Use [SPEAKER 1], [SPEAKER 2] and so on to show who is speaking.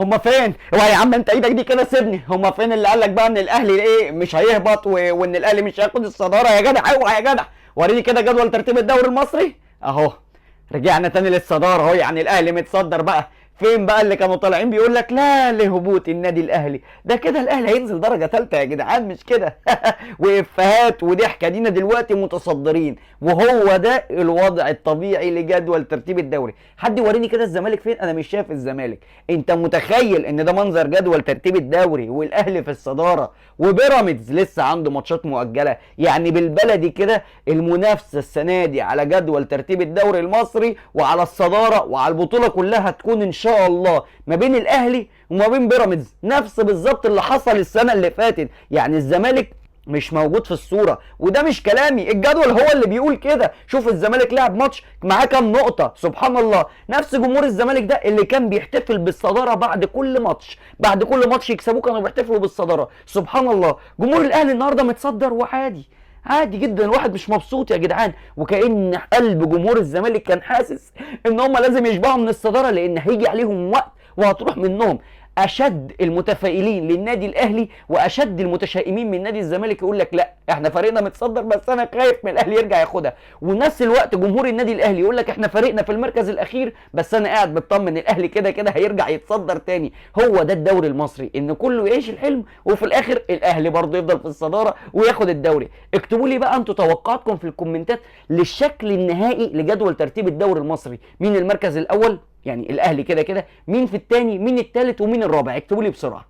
[SPEAKER 1] هما فين؟ هو يا عم انت ايدك دي كده سيبني، هما فين اللي قال لك بقى ان الاهلي ايه مش هيهبط وان الاهلي مش هياخد الصداره يا جدع؟ اوعى يا جدع، وريني كده جدول ترتيب الدوري المصري اهو. رجعنا تاني للصداره اهو، يعني الاهلي متصدر بقى. فين بقى اللي كانوا طالعين بيقول لك لا لهبوط النادي الاهلي؟ ده كده الاهلي هينزل درجه ثالثه يا جدعان، مش كده؟ وافيهات وضحك، ادينا دلوقتي متصدرين، وهو ده الوضع الطبيعي لجدول ترتيب الدوري. حد يوريني كده الزمالك فين؟ انا مش شايف الزمالك. انت متخيل ان ده منظر جدول ترتيب الدوري والاهلي في الصداره وبيراميدز لسه عنده ماتشات مؤجله؟ يعني بالبلدي كده المنافسه السنه دي على جدول ترتيب الدوري المصري وعلى الصداره وعلى البطوله كلها هتكون ان شاء الله ما بين الاهلي وما بين بيراميدز، نفس بالظبط اللي حصل السنه اللي فاتت. يعني الزمالك مش موجود في الصوره، وده مش كلامي، الجدول هو اللي بيقول كده. شوف الزمالك لعب ماتش معاه كام نقطه، سبحان الله. نفس جمهور الزمالك ده اللي كان بيحتفل بالصداره بعد كل ماتش، بعد كل ماتش يكسبوه كانوا بيحتفلوا بالصداره، سبحان الله. جمهور الاهلي النهارده متصدر وعادي، عادي جدا، الواحد مش مبسوط يا جدعان. وكأن قلب جمهور الزمالك كان حاسس ان هم لازم يشبعوا من الصداره، لان هيجي عليهم وقت وهتروح منهم. اشد المتفائلين للنادي الاهلي واشد المتشائمين من نادي الزمالك يقول لك لا احنا فريقنا متصدر بس انا خايف من الاهلي يرجع ياخدها. ونفس الوقت جمهور النادي الاهلي يقول لك احنا فريقنا في المركز الاخير بس انا قاعد مطمن الاهلي كده كده هيرجع يتصدر تاني. هو ده الدوري المصري، ان كله يعيش الحلم وفي الاخر الاهلي برضه يفضل في الصداره وياخد الدوري. اكتبوا لي بقى انتوا توقعاتكم في الكومنتات للشكل النهائي لجدول ترتيب الدوري المصري. مين المركز الاول؟ يعني الاهلي كده كده، مين في الثاني، مين الثالث، ومين الرابع؟ اكتبوا لي بسرعه.